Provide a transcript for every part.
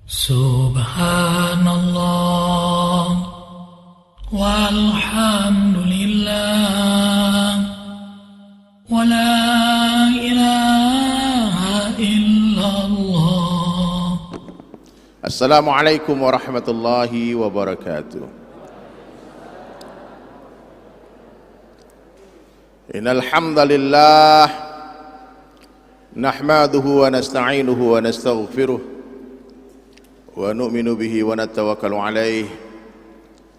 Subhanallah walhamdulillah wa la ilaha illallah. Assalamualaikum warahmatullahi wabarakatuh. Innal hamdalillah nahmaduhu wa nasta'inuhu wa nastaghfiruh wa nu'minu bihi wa natawakkalu alayhi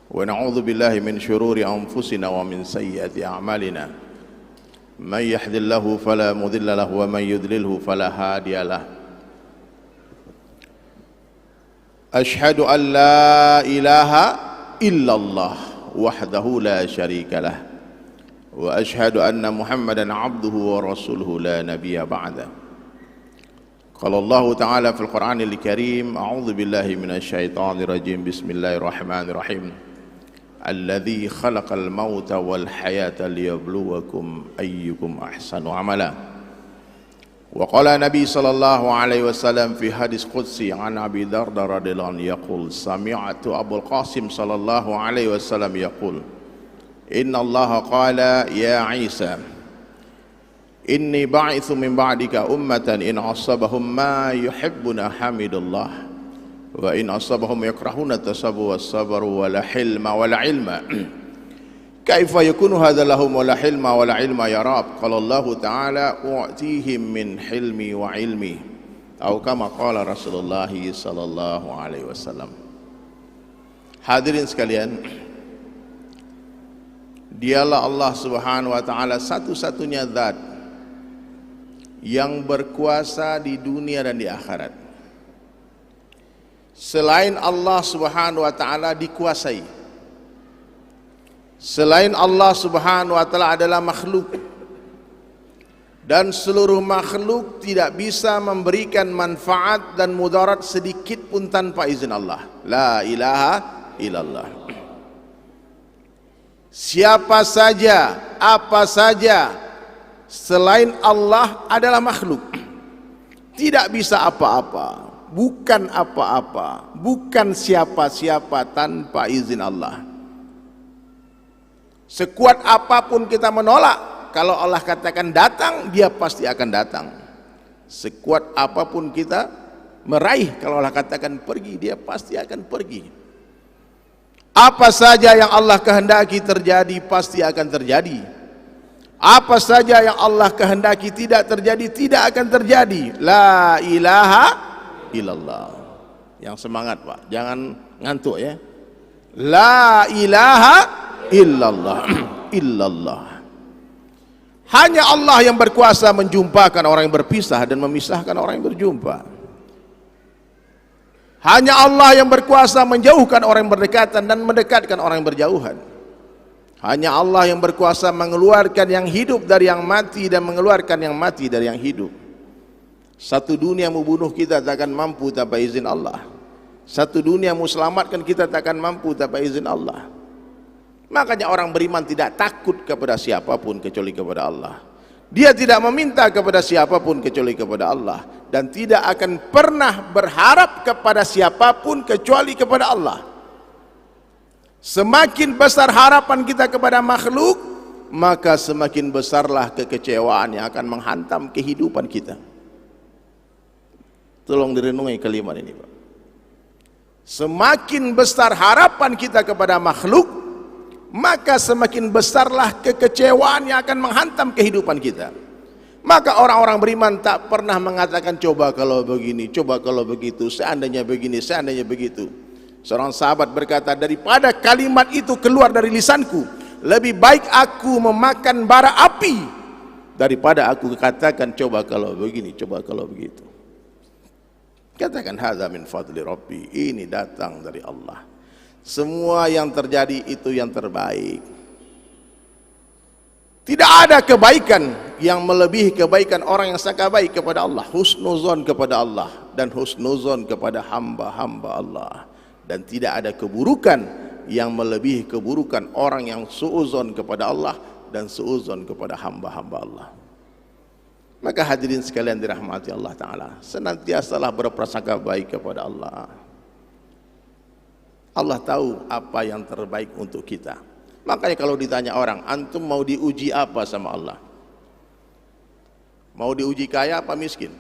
wa na'udzu billahi min shururi anfusina wa min sayyiati a'malina. Man yahdihillahu fala mudilla lahu wa man yudlilhu fala hadiya lahu. Ashhadu an la ilaha illallah wahdahu la syarika lah wa ashhadu anna Muhammadan abduhu wa rasuluhu la nabiyya ba'da. Qala Allah Ta'ala fil Qur'anil Karim, a'udzu billahi minasy syaithanir rajim. Bismillahirrahmanirrahim. Alladzi khalaqal mauta wal hayata liyabluwakum ayyukum ahsanu amala. Wa qala Nabi sallallahu alaihi wasallam fi hadis qudsi an Abi Darda radhiyallahu anhu yaqul sami'tu Abul Qasim sallallahu alaihi wasallam yaqul inna Allah qala ya Isa inni ba'ithu min ba'dika ummatan in asabahum ma yuhibbuna hamidullah wa in asabahum yakrahuna tasabu was-sabru wa la hilma wa la ilma kaifa yakunu hadha lahum wa la hilma wa la ilma ya rab. Qala Allah Ta'ala u'tihim min hilmi wa ilmi atau kama qala Rasulullah sallallahu alaihi wasallam. Hadirin sekalian, dialah Allah Subhanahu wa taala satu-satunya zat yang berkuasa di dunia dan di akhirat. Selain Allah Subhanahu wa taala dikuasai. Selain Allah Subhanahu wa taala adalah makhluk, dan seluruh makhluk tidak bisa memberikan manfaat dan mudarat sedikit pun tanpa izin Allah. La ilaha illallah. Siapa saja, apa saja selain Allah adalah makhluk, tidak bisa apa-apa, bukan apa-apa, bukan siapa-siapa tanpa izin Allah. Sekuat apapun kita menolak, kalau Allah katakan datang, dia pasti akan datang. Sekuat apapun kita meraih, kalau Allah katakan pergi, dia pasti akan pergi. Apa saja yang Allah kehendaki terjadi pasti akan terjadi. Apa saja yang Allah kehendaki tidak terjadi, tidak akan terjadi. La ilaha illallah. Yang semangat Pak, jangan ngantuk ya. La ilaha illallah. Illallah. Hanya Allah yang berkuasa menjumpakan orang yang berpisah dan memisahkan orang yang berjumpa. Hanya Allah yang berkuasa menjauhkan orang yang berdekatan dan mendekatkan orang yang berjauhan. Hanya Allah yang berkuasa mengeluarkan yang hidup dari yang mati dan mengeluarkan yang mati dari yang hidup. Satu dunia membunuh kita tak akan mampu tanpa izin Allah. Satu dunia mau selamatkan kita tak akan mampu tanpa izin Allah. Makanya orang beriman tidak takut kepada siapapun kecuali kepada Allah. Dia tidak meminta kepada siapapun kecuali kepada Allah, dan tidak akan pernah berharap kepada siapapun kecuali kepada Allah. Semakin besar harapan kita kepada makhluk, maka semakin besarlah kekecewaan yang akan menghantam kehidupan kita. Tolong direnungi kalimat ini Pak. Semakin besar harapan kita kepada makhluk, maka semakin besarlah kekecewaan yang akan menghantam kehidupan kita. Maka orang-orang beriman tak pernah mengatakan coba kalau begini, coba kalau begitu, seandainya begini, seandainya begitu. Seorang sahabat berkata, daripada kalimat itu keluar dari lisanku, lebih baik aku memakan bara api daripada aku katakan coba kalau begini, coba kalau begitu. Katakan hadza min fadli rabbi, ini datang dari Allah. Semua yang terjadi itu yang terbaik. Tidak ada kebaikan yang melebihi kebaikan orang yang sangka baik kepada Allah, husnuzon kepada Allah, dan husnuzon kepada hamba-hamba Allah. Dan tidak ada keburukan yang melebihi keburukan orang yang suuzon kepada Allah dan suuzon kepada hamba-hamba Allah. Maka hadirin sekalian dirahmati Allah Ta'ala, senantiasalah berprasangka baik kepada Allah. Allah tahu apa yang terbaik untuk kita. Makanya kalau ditanya orang, antum mau diuji apa sama Allah? Mau diuji kaya apa miskin?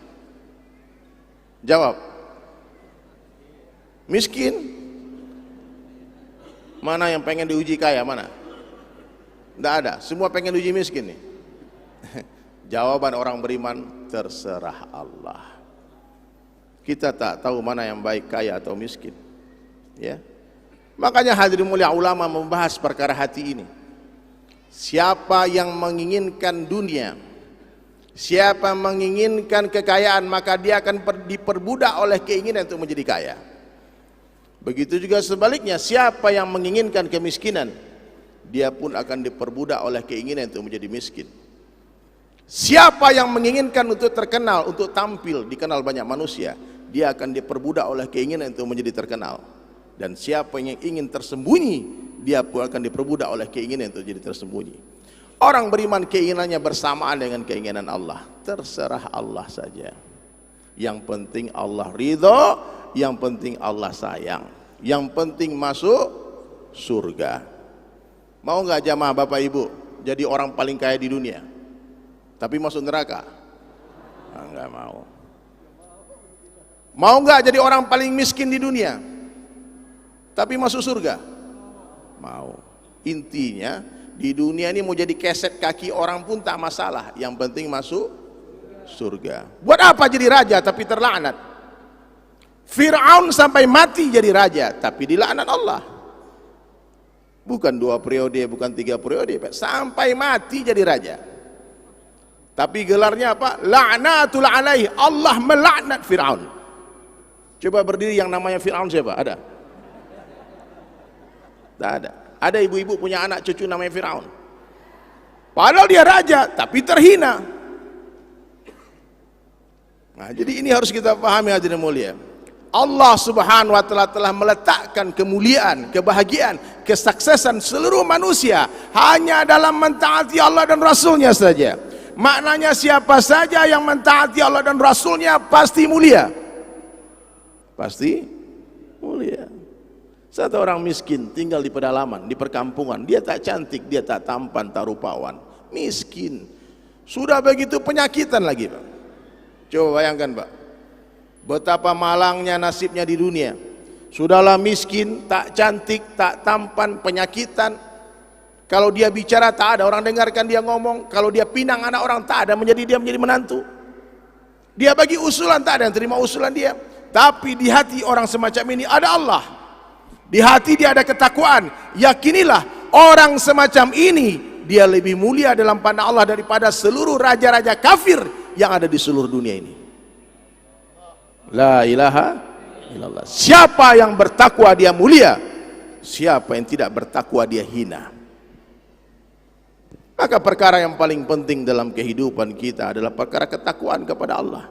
Jawab. Miskin. Mana yang pengen diuji kaya, mana? Tidak ada, semua pengen diuji miskin nih. Jawaban orang beriman, terserah Allah. Kita tak tahu mana yang baik, kaya atau miskin. Ya. Makanya hadirin mulia, ulama membahas perkara hati ini. Siapa yang menginginkan dunia, siapa menginginkan kekayaan, maka dia akan diperbudak oleh keinginan untuk menjadi kaya. Begitu juga sebaliknya, siapa yang menginginkan kemiskinan, dia pun akan diperbudak oleh keinginan untuk menjadi miskin. Siapa yang menginginkan untuk terkenal, untuk tampil, dikenal banyak manusia, dia akan diperbudak oleh keinginan untuk menjadi terkenal. Dan siapa yang ingin tersembunyi, dia pun akan diperbudak oleh keinginan untuk jadi tersembunyi. Orang beriman keinginannya bersamaan dengan keinginan Allah. Terserah Allah saja. Yang penting Allah ridho, yang penting Allah sayang, yang penting masuk surga. Mau nggak jamaah Bapak Ibu jadi orang paling kaya di dunia, tapi masuk neraka? Enggak mau. Mau nggak jadi orang paling miskin di dunia, tapi masuk surga? Mau. Intinya di dunia ini mau jadi keset kaki orang pun tak masalah, yang penting masuk surga. Buat apa jadi raja tapi terlaknat? Fir'aun sampai mati jadi raja tapi dilaknat Allah. Bukan 2 periode, bukan 3 periode, sampai mati jadi raja. Tapi gelarnya apa? La'natul alaih, Allah melaknat Fir'aun. Coba berdiri yang namanya Fir'aun siapa? Ada? Tak ada. Ada ibu-ibu punya anak cucu namanya Fir'aun. Padahal dia raja tapi terhina. Nah, jadi ini harus kita pahami hadirin mulia. Allah Subhanahu wa taala telah meletakkan kemuliaan, kebahagiaan, kesuksesan seluruh manusia hanya dalam mentaati Allah dan Rasulnya saja. Maknanya siapa saja yang mentaati Allah dan Rasulnya pasti mulia. Pasti mulia. Satu orang miskin tinggal di pedalaman, di perkampungan, dia tak cantik, dia tak tampan, tak rupawan, miskin. Sudah begitu penyakitan lagi, Pak. Coba bayangkan, Pak, betapa malangnya nasibnya di dunia. Sudahlah miskin, tak cantik, tak tampan, penyakitan. Kalau dia bicara tak ada orang dengarkan dia ngomong. Kalau dia pinang anak orang tak ada dia menjadi menantu. Dia bagi usulan tak ada yang terima usulan dia. Tapi di hati orang semacam ini ada Allah. Di hati dia ada ketakwaan. Yakinilah orang semacam ini dia lebih mulia dalam pandang Allah daripada seluruh raja-raja kafir yang ada di seluruh dunia ini. La ilaha illallah. Siapa yang bertakwa dia mulia, siapa yang tidak bertakwa dia hina. Maka perkara yang paling penting dalam kehidupan kita adalah perkara ketakwaan kepada Allah.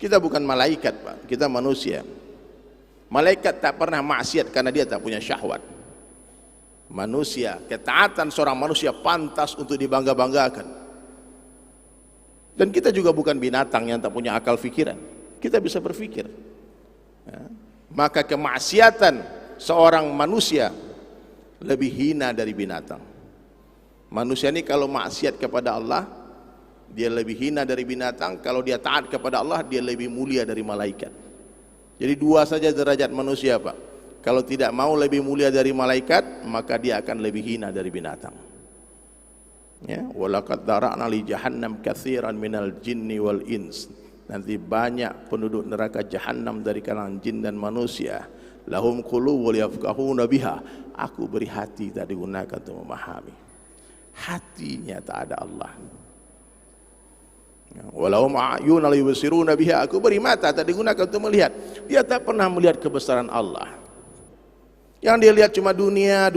Kita bukan malaikat, Pak, kita manusia. Malaikat tak pernah maksiat karena dia tak punya syahwat. Manusia, ketaatan seorang manusia pantas untuk dibangga-banggakan. Dan kita juga bukan binatang yang tak punya akal fikiran. Kita bisa berpikir. Ya. Maka kemaksiatan seorang manusia lebih hina dari binatang. Manusia ini kalau maksiat kepada Allah, dia lebih hina dari binatang. Kalau dia taat kepada Allah, dia lebih mulia dari malaikat. Jadi 2 saja derajat manusia, Pak. Kalau tidak mau lebih mulia dari malaikat, maka dia akan lebih hina dari binatang. Ya, walaqad dara'na li jahannam katsiran minal jinni wal ins. Nanti banyak penduduk neraka jahanam dari kalangan jin dan manusia. Lahum qulubun yafqahuna biha. Aku beri hati tak digunakan untuk memahami. Hatinya tak ada Allah. Walahum a'yun la yubsiruna biha. Aku beri mata tak digunakan untuk melihat. Dia tak pernah melihat kebesaran Allah. Yang dia lihat cuma dunia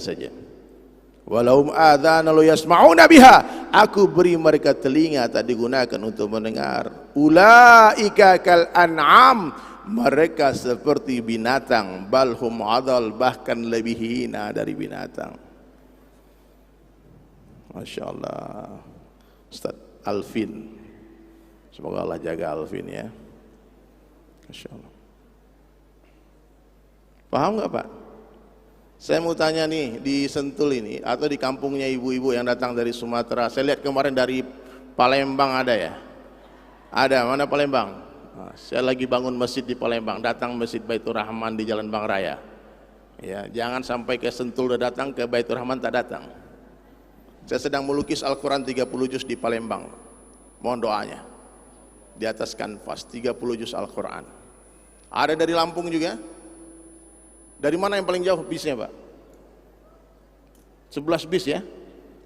saja. Walahum adzana la yasma'una biha. Aku beri mereka telinga tak digunakan untuk mendengar. Ulaika kal an'am. Mereka seperti binatang. Balhum adal, bahkan lebih hina dari binatang. Masya Allah. Ustaz, Alvin. Semoga Allah jaga Alvin ya. Masya Allah. Paham nggak Pak? Saya mau tanya nih, di Sentul ini atau di kampungnya ibu-ibu yang datang dari Sumatera. Saya lihat kemarin dari Palembang ada ya? Ada, mana Palembang? Nah, saya lagi bangun masjid di Palembang, datang Masjid Baitur Rahman di Jalan Bang Raya. Ya, jangan sampai ke Sentul udah datang, ke Baitur Rahman tak datang. Saya sedang melukis Al-Quran 30 juz di Palembang. Mohon doanya. Di atas kanvas 30 juz Al-Quran. Ada dari Lampung juga. Dari mana yang paling jauh bisnya Pak? 11 bis ya.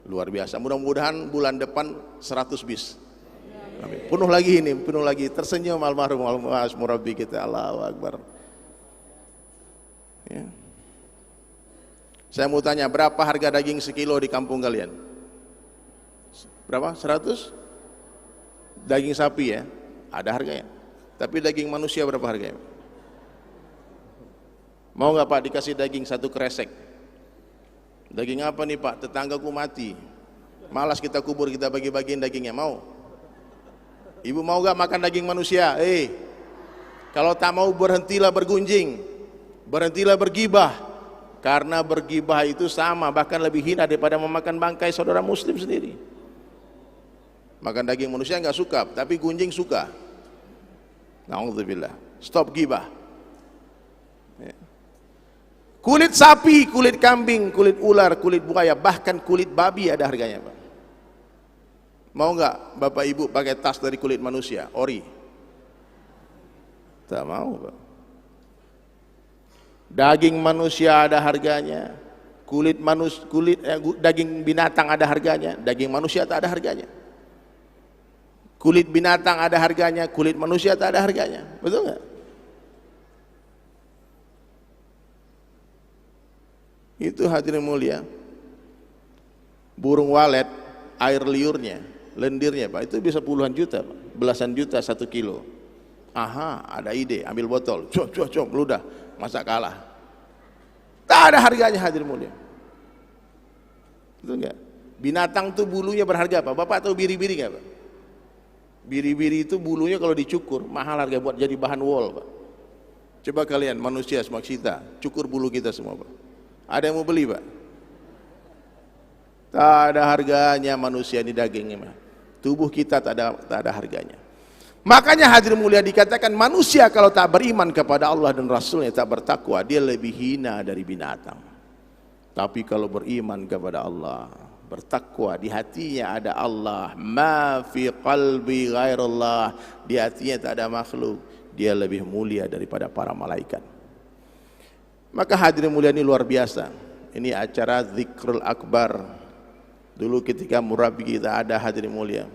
Luar biasa. Mudah-mudahan bulan depan 100 bis. Amin. Penuh lagi ini, penuh lagi. Tersenyum almarhum Al-Mas Murabbi kita. Allahu Akbar. Ya. Saya mau tanya, berapa harga daging sekilo di kampung kalian? Berapa? 100? Daging sapi ya? Ada harganya. Tapi daging manusia berapa harganya? Mau nggak Pak dikasih daging 1 kresek? Daging apa nih Pak? Tetanggaku mati. Malas kita kubur, kita bagi-bagiin dagingnya. Mau? Ibu mau gak makan daging manusia? Kalau tak mau berhentilah bergunjing, berhentilah bergibah, karena bergibah itu sama, bahkan lebih hina daripada memakan bangkai saudara muslim sendiri. Makan daging manusia nggak suka, tapi gunjing suka. Na'udzubillah. Stop gibah. Kulit sapi, kulit kambing, kulit ular, kulit buaya, bahkan kulit babi ada harganya Pak. Mau nggak Bapak Ibu pakai tas dari kulit manusia, ori? Tak mau Pak. Daging manusia ada harganya, daging binatang ada harganya, daging manusia tak ada harganya. Kulit binatang ada harganya, kulit manusia tak ada harganya, betul nggak? Itu hadirin mulia. Burung walet, air liurnya, lendirnya Pak, itu bisa puluhan juta Pak. Belasan juta 1 kilo. Aha, ada ide, ambil botol, cok, meludah, masa kalah? Tak ada harganya hadirin mulia. Betul enggak? Binatang tuh bulunya berharga Pak. Bapak tahu biri-biri enggak Pak? Biri-biri itu bulunya kalau dicukur mahal harga, buat jadi bahan wol Pak. Coba kalian manusia semua kita cukur bulu kita semua Pak. Ada yang mau beli Pak? Tak ada harganya manusia ini dagingnya Pak. Tubuh kita tak ada harganya. Makanya hadirin mulia dikatakan manusia kalau tak beriman kepada Allah dan Rasulnya, tak bertakwa, dia lebih hina dari binatang. Tapi kalau beriman kepada Allah, bertakwa, di hatinya ada Allah, ma fi qalbi ghairullah, di hatinya tak ada makhluk, dia lebih mulia daripada para malaikat. Maka hadirin mulia ini luar biasa. Ini acara Zikrul Akbar. Dulu ketika murabi kita ada hadirin mulia,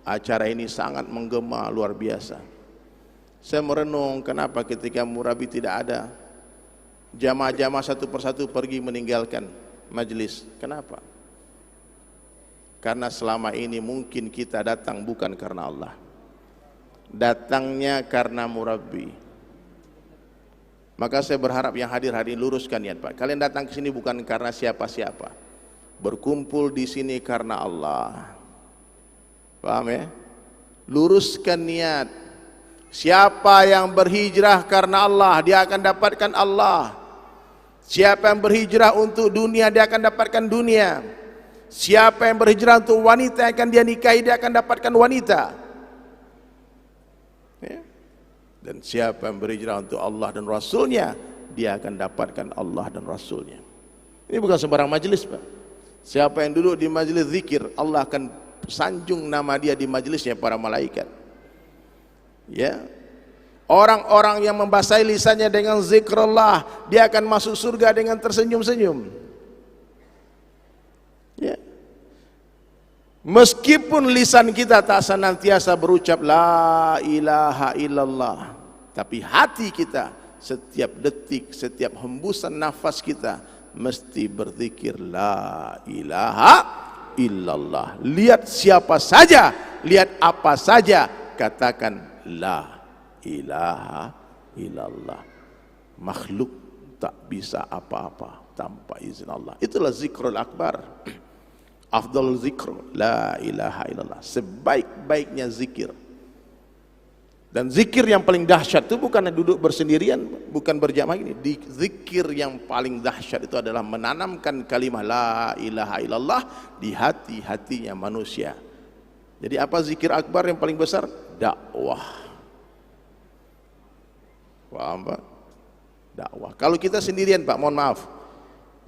acara ini sangat menggema luar biasa. Saya merenung kenapa ketika murabi tidak ada, jamaah-jamaah satu persatu pergi meninggalkan majelis. Kenapa? Karena selama ini mungkin kita datang bukan karena Allah, datangnya karena murabi. Maka saya berharap yang hadir hari ini luruskan niat Pak. Kalian datang ke sini bukan karena siapa-siapa, berkumpul di sini karena Allah. Paham ya? Luruskan niat. Siapa yang berhijrah karena Allah, dia akan dapatkan Allah. Siapa yang berhijrah untuk dunia, dia akan dapatkan dunia. Siapa yang berhijrah untuk wanita yang akan dia nikahi, dia akan dapatkan wanita. Ya. Dan siapa yang berhijrah untuk Allah dan Rasulnya, dia akan dapatkan Allah dan Rasulnya. Ini bukan sembarang majelis Pak. Siapa yang duduk di majelis zikir, Allah akan sanjung nama dia di majelisnya para malaikat. Ya. Orang-orang yang membasahi lisannya dengan zikrullah, dia akan masuk surga dengan tersenyum-senyum. Ya. Meskipun lisan kita tak senantiasa berucap la ilaha illallah, tapi hati kita setiap detik, setiap hembusan nafas kita mesti berzikir la ilaha illallah. Lihat siapa saja, lihat apa saja, katakan la ilaha illallah. Makhluk tak bisa apa-apa tanpa izin Allah. Itulah zikrul akbar. Afdal zikr la ilaha illallah, sebaik-baiknya zikir. Dan zikir yang paling dahsyat itu bukan duduk bersendirian, bukan berjamaah ini. Di zikir yang paling dahsyat itu adalah menanamkan kalimah la ilaha illallah di hati-hatinya manusia. Jadi apa zikir akbar yang paling besar? Dakwah. Paham Pak? Dakwah. Kalau kita sendirian Pak, mohon maaf,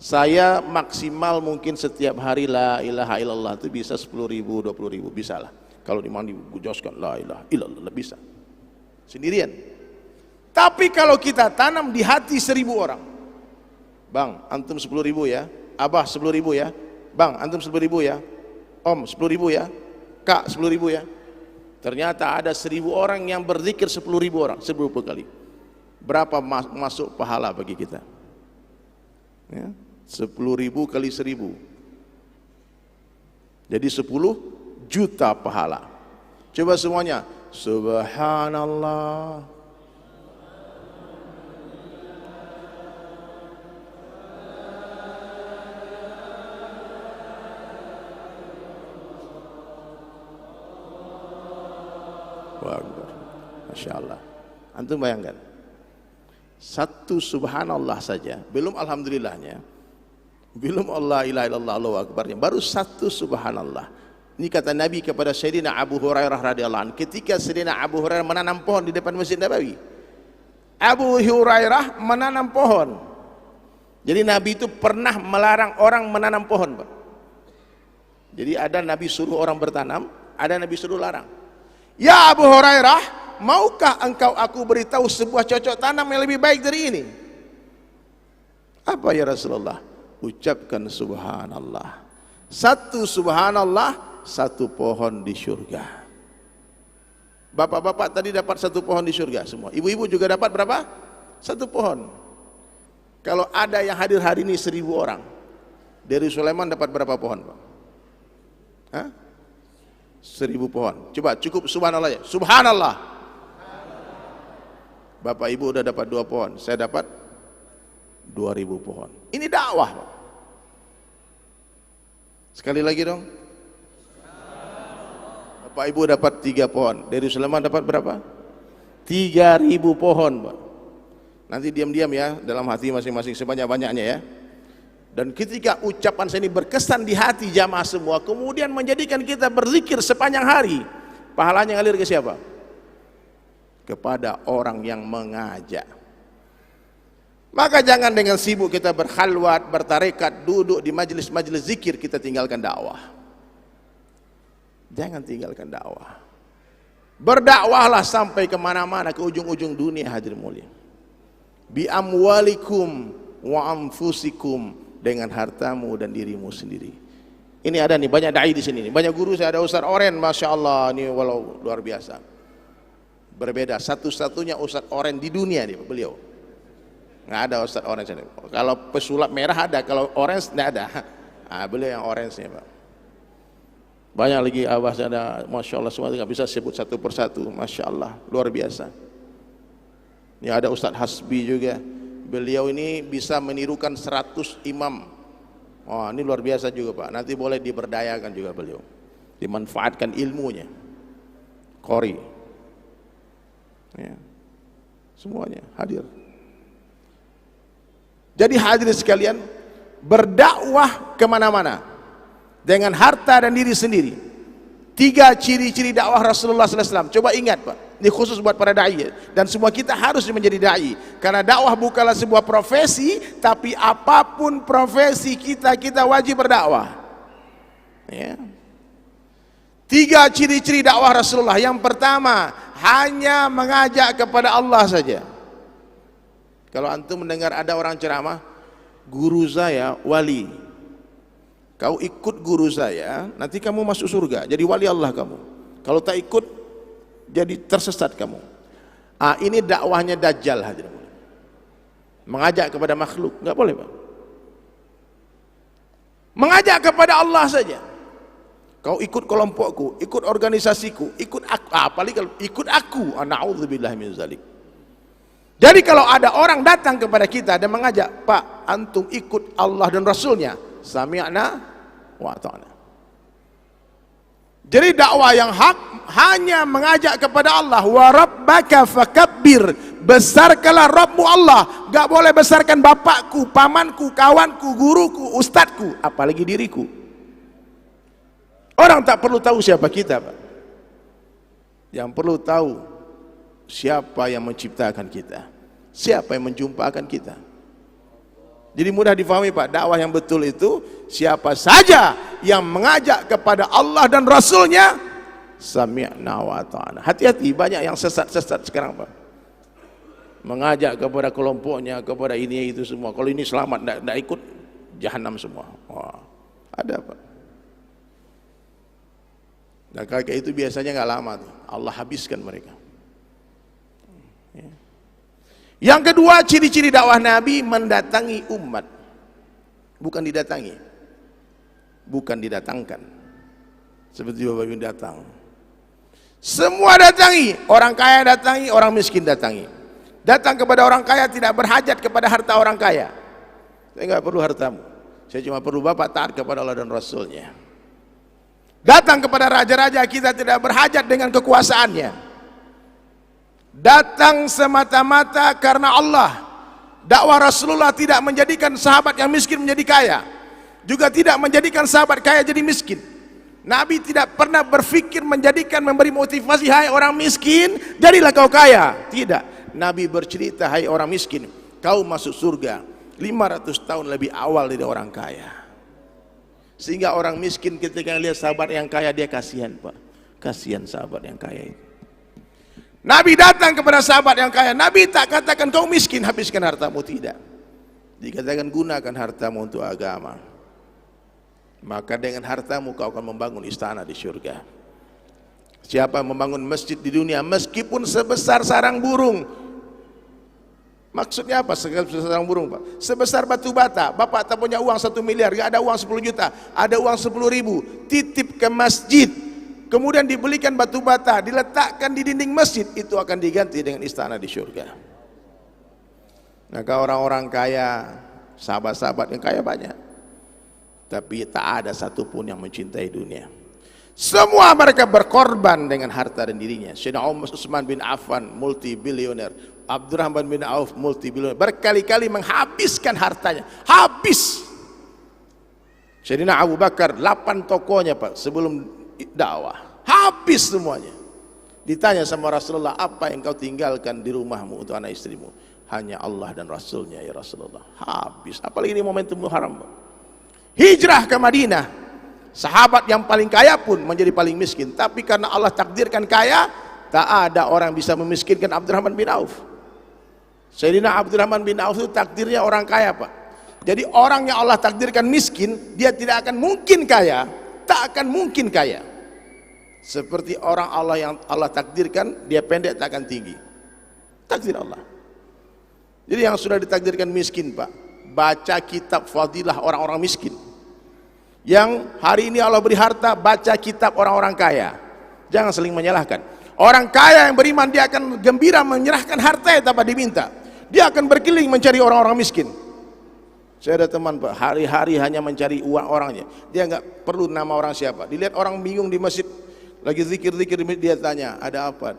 saya maksimal mungkin setiap hari la ilaha illallah itu bisa 10.000, 20.000, bisa lah. Kalau dimana digujoskan la ilaha illallah bisa. Sendirian. Tapi kalau kita tanam di hati 1.000 orang, bang antum 10.000 ya, abah 10.000 ya, bang antum 10.000 ya, om 10.000 ya, kak 10.000 ya, ternyata ada 1.000 orang yang berzikir 10.000 orang 10 kali, berapa masuk pahala bagi kita ya? 10.000 kali 1.000 jadi 10 juta pahala. Coba semuanya subhanallah, Masya Allah. Antum bayangkan, satu subhanallah saja, belum alhamdulillahnya, belum Allah ilaha illallah Allahu akbarnya, baru satu subhanallah. Ini kata Nabi kepada Sayyidina Abu Hurairah radhiyallahu anhu ketika Sayyidina Abu Hurairah menanam pohon di depan Masjid Nabawi. Abu Hurairah menanam pohon. Jadi Nabi itu pernah melarang orang menanam pohon, Pak. Jadi ada Nabi suruh orang bertanam, ada Nabi suruh larang. Ya Abu Hurairah, maukah engkau aku beritahu sebuah cocok tanam yang lebih baik dari ini? Apa ya Rasulullah? Ucapkan subhanallah. Satu subhanallah, satu pohon di surga. Bapak-bapak tadi dapat satu pohon di surga semua. Ibu-ibu juga dapat berapa? Satu pohon. Kalau ada yang hadir hari ini 1.000 orang, dari Sulaiman dapat berapa pohon, Pak? Hah? 1.000 pohon. Coba cukup subhanallah ya. Subhanallah. Bapak ibu udah dapat 2 pohon, saya dapat 2.000 pohon. Ini dakwah, Pak. Sekali lagi dong. Bapak ibu dapat 3 pohon, dari Sulaiman dapat berapa? 3.000 pohon, Pak. Nanti diam-diam ya, dalam hati masing-masing sebanyak-banyaknya ya. Dan ketika ucapan saya ini berkesan di hati jamaah semua, kemudian menjadikan kita berzikir sepanjang hari, pahalanya ngalir ke siapa? Kepada orang yang mengajak. Maka jangan dengan sibuk kita berkhalwat, bertarekat, duduk di majelis-majelis zikir kita tinggalkan dakwah. Jangan tinggalkan dakwah. Berdakwahlah sampai kemana-mana, ke ujung-ujung dunia hadirin mulia. Bi amwalikum wa anfusikum, dengan hartamu dan dirimu sendiri. Ini ada nih banyak dai di sini, banyak guru. Saya ada Ustaz Oren, masya Allah, ini walau luar biasa. Berbeda, satu-satunya Ustaz Oren di dunia nih beliau. Nggak ada Ustaz Oren sini. Kalau pesulap merah ada, kalau orange nggak ada. Nah, beliau yang orange nih Pak. Banyak lagi abah ada, masya Allah, semua nggak bisa sebut satu persatu, masya Allah, luar biasa. Ini ada Ustaz Hasbi juga. Beliau ini bisa menirukan 100 imam. Oh, ini luar biasa juga Pak. Nanti boleh diberdayakan juga beliau, dimanfaatkan ilmunya. Qori, ya. Semuanya hadir. Jadi hadirin sekalian, berdakwah kemana-mana dengan harta dan diri sendiri. 3 ciri-ciri dakwah Rasulullah SAW. Coba ingat Pak, ini khusus buat para da'i, dan semua kita harus menjadi da'i, karena dakwah bukanlah sebuah profesi, tapi apapun profesi kita, kita wajib berdakwah ya. 3 ciri-ciri dakwah Rasulullah. Yang pertama, hanya mengajak kepada Allah saja. Kalau antum mendengar ada orang ceramah, guru saya wali, kau ikut guru saya, nanti kamu masuk surga, jadi wali Allah kamu. Kalau tak ikut, jadi tersesat kamu. Ah, ini dakwahnya Dajjal hadirin. Mengajak kepada makhluk, nggak boleh Pak. Mengajak kepada Allah saja. Kau ikut kelompokku, ikut organisasiku, ikut aku, apalagi kalau ikut aku, na'udzubillah min zalik. Jadi kalau ada orang datang kepada kita dan mengajak, Pak, antum ikut Allah dan Rasulnya, sami'na wa ata'na. Jadi dakwah yang hak hanya mengajak kepada Allah. Wa rabbaka fakabbir, besarkanlah Rabbmu Allah. Gak boleh besarkan bapakku, pamanku, kawanku, guruku, ustadku, apalagi diriku. Orang tak perlu tahu siapa kita, Pak. Yang perlu tahu siapa yang menciptakan kita, siapa yang menjumpakan kita. Jadi mudah difahami, Pak. Dakwah yang betul itu siapa saja yang mengajak kepada Allah dan Rasulnya, sami'na wa ta'ana. Hati-hati, banyak yang sesat-sesat sekarang, Pak. Mengajak kepada kelompoknya, kepada ini itu semua. Kalau ini selamat, tidak ikut, jahanam semua. Wah, ada, Pak. Nah, kayak itu biasanya nggak lama tuh. Allah habiskan mereka. Yang kedua, ciri-ciri dakwah Nabi mendatangi umat. Bukan didatangi. Bukan didatangkan. Seperti Bapak Ibu datang. Semua datangi. Orang kaya datangi, orang miskin datangi. Datang kepada orang kaya tidak berhajat kepada harta orang kaya. Saya nggak perlu hartamu. Saya cuma perlu Bapak taat kepada Allah dan Rasulnya. Datang kepada raja-raja, kita tidak berhajat dengan kekuasaannya. Datang semata-mata karena Allah. Dakwah Rasulullah tidak menjadikan sahabat yang miskin menjadi kaya, juga tidak menjadikan sahabat kaya jadi miskin. Nabi tidak pernah berpikir memberi motivasi, hai orang miskin, jadilah kau kaya. Tidak. Nabi bercerita, hai orang miskin, kau masuk surga 500 tahun lebih awal dari orang kaya. Sehingga orang miskin ketika lihat sahabat yang kaya, dia kasihan, Pak. Kasihan sahabat yang kaya itu. Nabi datang kepada sahabat yang kaya. Nabi tak katakan kau miskin, habiskan hartamu, tidak. Dikatakan gunakan hartamu untuk agama. Maka dengan hartamu kau akan membangun istana di surga. Siapa membangun masjid di dunia meskipun sebesar sarang burung? Maksudnya apa? Sebesar sarang burung, Pak? Sebesar batu bata. Bapak tak punya uang 1 miliar, gak ada uang 10 juta, ada uang 10.000, titip ke masjid, kemudian dibelikan batu bata, diletakkan di dinding masjid, itu akan diganti dengan istana di surga. Maka orang-orang kaya, sahabat-sahabat yang kaya banyak, tapi tak ada satupun yang mencintai dunia. Semua mereka berkorban dengan harta dan dirinya. Sayyidina Utsman bin Affan, multi bilioner. Abdurrahman bin Auf, multi bilioner. Berkali-kali menghabiskan hartanya. Habis. Sayyidina Abu Bakar, 8 tokonya, Pak, sebelum dakwah. Habis semuanya. Ditanya sama Rasulullah, apa yang kau tinggalkan di rumahmu untuk anak istrimu? Hanya Allah dan Rasulnya, ya Rasulullah. Habis. Apalagi ini momentum Muharram. Hijrah ke Madinah. Sahabat yang paling kaya pun menjadi paling miskin. Tapi karena Allah takdirkan kaya, tak ada orang bisa memiskinkan Abdurrahman bin Auf. Sayyidina Abdurrahman bin Auf itu takdirnya orang kaya, Pak. Jadi orang yang Allah takdirkan miskin, dia tidak akan mungkin kaya, tak akan mungkin kaya. Seperti orang Allah yang Allah takdirkan, dia pendek tak akan tinggi. Takdir Allah. Jadi yang sudah ditakdirkan miskin, Pak, baca kitab fadilah orang-orang miskin. Yang hari ini Allah beri harta, baca kitab orang-orang kaya. Jangan saling menyalahkan. Orang kaya yang beriman, dia akan gembira menyerahkan harta tanpa diminta. Dia akan berkeliling mencari orang-orang miskin. Saya ada teman, Pak, hari-hari hanya mencari uang orangnya. Dia nggak perlu nama orang siapa. Dilihat orang bingung di masjid, lagi zikir-zikir, dia tanya, ada apa?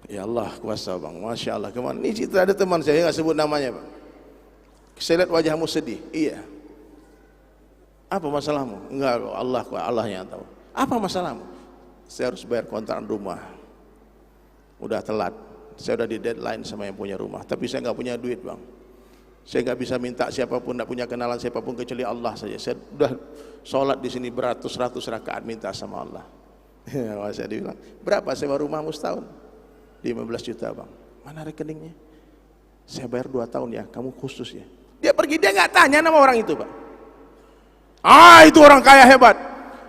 Ya Allah, kuasa, Bang. Masya Allah. Kemana? Ini cerita ada teman saya, nggak sebut namanya, Pak. Saya lihat wajahmu sedih. Iya. Apa masalahmu? Enggak, Allah yang tahu. Apa masalahmu? Saya harus bayar kontrakan rumah. Udah telat. Saya udah di deadline sama yang punya rumah. Tapi saya nggak punya duit, Bang. Saya nggak bisa minta siapapun, nggak punya kenalan siapapun kecuali Allah saja. Saya udah sholat di sini beratus-ratus rakaat minta sama Allah. Saya dibilang, berapa sewa rumahmu setahun? 15 juta, Bang. Mana rekeningnya? Saya bayar 2 tahun ya, kamu khusus ya. Dia pergi, dia nggak tanya nama orang itu, Pak. Itu orang kaya hebat.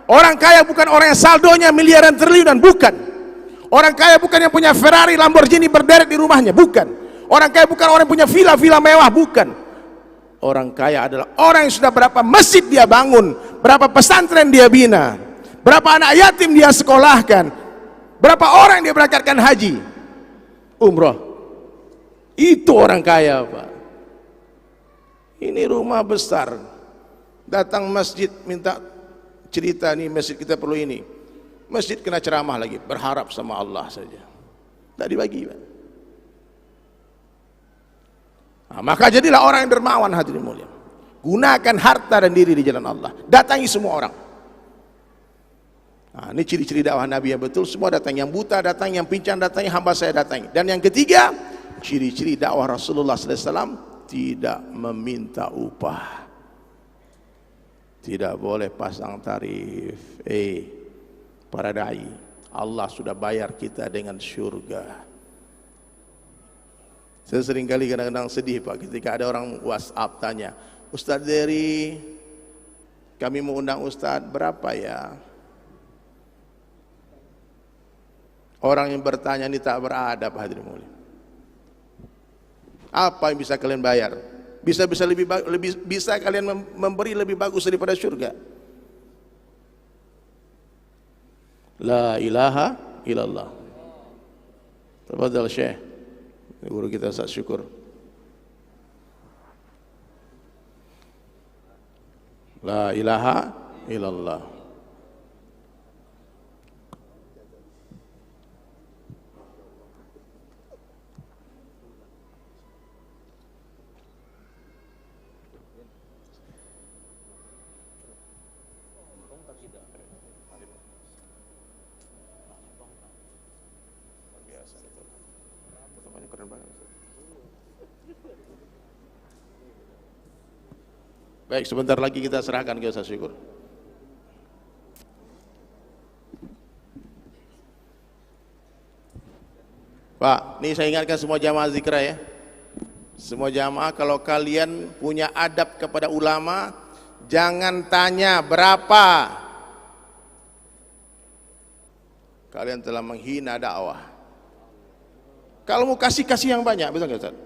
Orang kaya bukan orang yang saldonya miliaran triliunan, bukan. Orang kaya bukan yang punya Ferrari, Lamborghini berderet di rumahnya, bukan. Orang kaya bukan orang yang punya villa-villa mewah, bukan. Orang kaya adalah orang yang sudah berapa masjid dia bangun, berapa pesantren dia bina, berapa anak yatim dia sekolahkan, berapa orang dia berangkatkan haji, umroh. Itu orang kaya, Pak. Ini rumah besar, datang masjid minta cerita nih masjid kita perlu ini, masjid kena ceramah lagi, berharap sama Allah saja, tak dibagi, Pak. Nah, maka jadilah orang yang dermawan, hadirin mulia. Gunakan harta dan diri di jalan Allah, datangi semua orang. Nah, ini ciri-ciri dakwah Nabi yang betul. Semua datang, yang buta datang, yang pincang datang, hamba saya datangi. Dan yang ketiga, ciri-ciri dakwah Rasulullah SAW, tidak meminta upah, tidak boleh pasang tarif. Para dai, Allah sudah bayar kita dengan surga. Saya sering kali kadang-kadang sedih, Pak, ketika ada orang WhatsApp tanya, Ustadz Dery, kami mau undang Ustadz, berapa ya? Orang yang bertanya ini tak beradab, hadirin mulia. Apa yang bisa kalian bayar? Bisa kalian memberi lebih bagus daripada surga? La ilaha illallah. Tafadhal Syekh, guru kita Ustaz Syukur. La ilaha illallah. Baik, sebentar lagi kita serahkan ke Ustaz Syukur. Pak, ini saya ingatkan semua jamaah zikra ya. Semua jamaah, kalau kalian punya adab kepada ulama, jangan tanya berapa. Kalian telah menghina dakwah. Kalau mau kasih yang banyak, betul nggak Ustaz?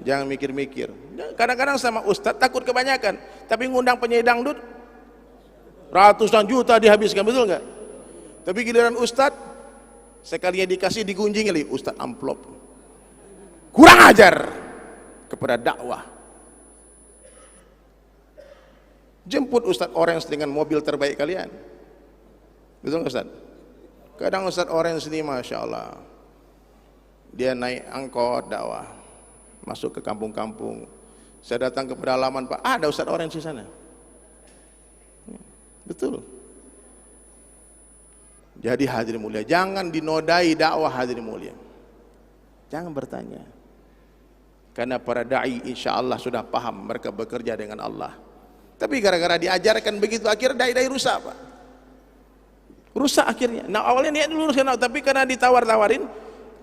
Jangan mikir-mikir. Kadang-kadang sama Ustadz takut kebanyakan, tapi ngundang penyanyi dangdut ratusan juta dihabiskan, betul nggak? Tapi giliran Ustadz sekalinya dikasih digunjing lagi, Ustadz amplop. Kurang ajar kepada dakwah. Jemput Ustadz Orange dengan mobil terbaik kalian, betul nggak Ustadz? Kadang Ustadz Orange ini masya Allah, dia naik angkot dakwah, masuk ke kampung-kampung. Saya datang ke pedalaman, Pak, ada Ustadz Orange di sana. Betul. Jadi hadirin mulia, jangan dinodai dakwah, hadirin mulia. Jangan bertanya. Karena para dai insya Allah sudah paham, mereka bekerja dengan Allah. Tapi gara-gara diajarkan begitu, akhirnya dai-dai rusak, Pak. Rusak akhirnya. Nah awalnya niat luruskan, tapi karena ditawar-tawarin,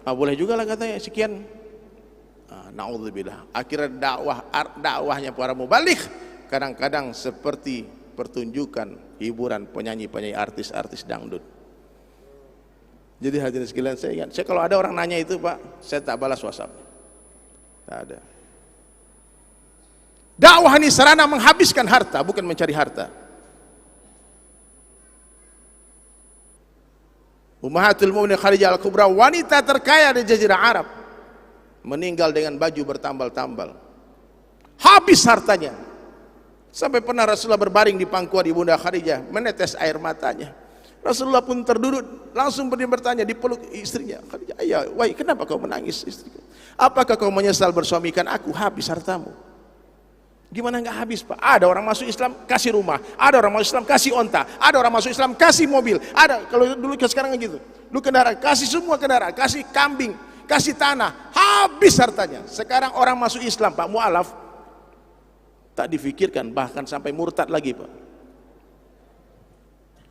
boleh juga lah katanya sekian. Na'udzubillah. Akhirnya dakwahnya para mubaligh kadang-kadang seperti pertunjukan hiburan penyanyi-penyanyi artis-artis dangdut. Jadi hadirin sekalian, saya ingat, kalau ada orang nanya itu Pak, saya tak balas WhatsApp. Tak ada. Dakwah ini sarana menghabiskan harta, bukan mencari harta. Ummahatul Mu'minin Khadijah Al-Kubra, wanita terkaya di Jazirah Arab, meninggal dengan baju bertambal-tambal, habis hartanya, sampai pernah Rasulullah berbaring di pangkuan Ibunda Khadijah, menetes air matanya. Rasulullah pun terduduk, langsung bertanya, dipeluk istrinya. Khadijah, "Ya, wahai, kenapa kau menangis istriku? Apakah kau menyesal bersuamikan aku? Habis hartamu." Gimana nggak habis, Pak? Ada orang masuk Islam kasih rumah, ada orang masuk Islam kasih onta, ada orang masuk Islam kasih mobil, ada, kalau dulu sekarang gitu, lu kendaraan, kasih semua kendaraan, kasih kambing, kasih tanah, habis hartanya. Sekarang orang masuk Islam, Pak, mu'alaf, tak difikirkan, bahkan sampai murtad lagi, Pak.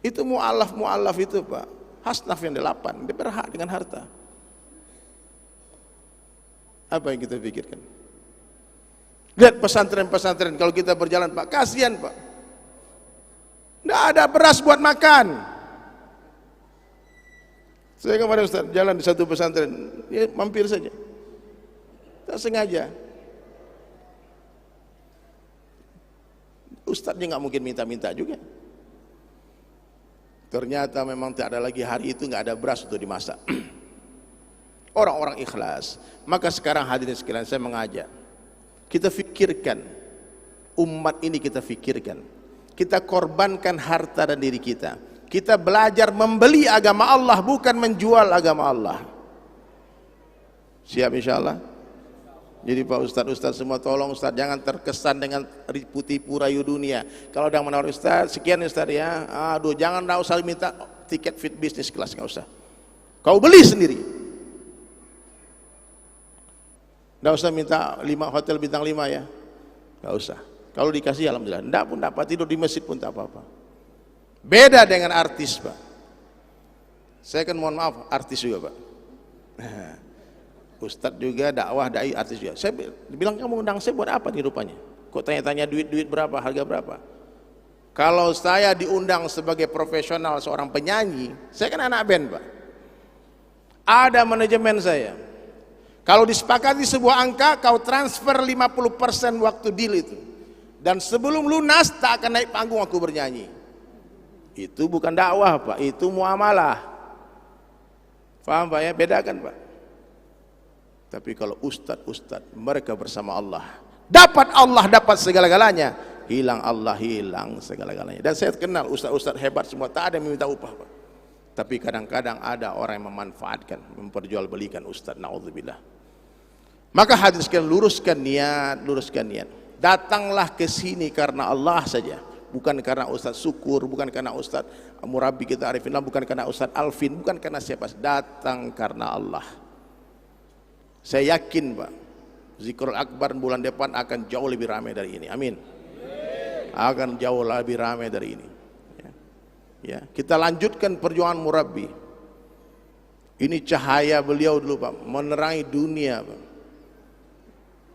Itu mu'alaf itu, Pak, hasnaf yang 8, dia berhak dengan harta. Apa yang kita pikirkan? Lihat pesantren-pesantren, kalau kita berjalan, Pak, kasihan, Pak, tidak ada beras buat makan. Saya kemarin Ustaz jalan di satu pesantren, ya mampir saja, tak sengaja. Ustaznya nggak mungkin minta-minta juga. Ternyata memang tak ada lagi hari itu, nggak ada beras untuk dimasak. Orang-orang ikhlas. Maka sekarang hadirin sekalian, saya mengajak, kita fikirkan umat ini, kita fikirkan kita korbankan harta dan diri kita. Kita belajar membeli agama Allah, bukan menjual agama Allah. Siap insya Allah? Jadi Pak Ustadz semua tolong Ustadz jangan terkesan dengan tipu rayu dunia. Kalau udah menawar Ustadz sekian Ustadz ya, aduh jangan usah minta tiket fit bisnis kelas, nggak usah. Kau beli sendiri. Nggak usah minta 5 hotel bintang 5 ya, nggak usah. Kalau dikasih alhamdulillah, enggak pun dapat, tidur di masjid pun tak apa-apa. Beda dengan artis Pak. Saya kan mohon maaf artis juga Pak. Ustadz juga, dakwah, dai, artis juga. Saya bilang kamu undang saya buat apa nih rupanya? Kok tanya-tanya duit berapa, harga berapa? Kalau saya diundang sebagai profesional seorang penyanyi, saya kan anak band Pak. Ada manajemen saya. Kalau disepakati sebuah angka, kau transfer 50% waktu deal itu. Dan sebelum lunas tak akan naik panggung aku bernyanyi. Itu bukan dakwah Pak, itu muamalah. Paham Pak ya? Bedakan Pak. Tapi kalau ustadz mereka bersama Allah, dapat Allah dapat segala-galanya, hilang Allah hilang segala-galanya. Dan saya kenal ustadz hebat semua, tak ada yang meminta upah Pak. Tapi kadang-kadang ada orang yang memanfaatkan, memperjualbelikan ustadz, naudzubillah. Maka hadirin sekalian, luruskan niat. Datanglah ke sini karena Allah saja, bukan karena Ustadz Syukur, bukan karena Ustadz Murabi kita Arifin, bukan karena Ustadz Alvin, bukan karena siapa, datang karena Allah. Saya yakin Pak, Zikrul Akbar bulan depan akan jauh lebih ramai dari ini. Amin. Akan jauh lebih ramai dari ini. Ya, kita lanjutkan perjuangan Murabi. Ini cahaya beliau dulu Pak, menerangi dunia Pak.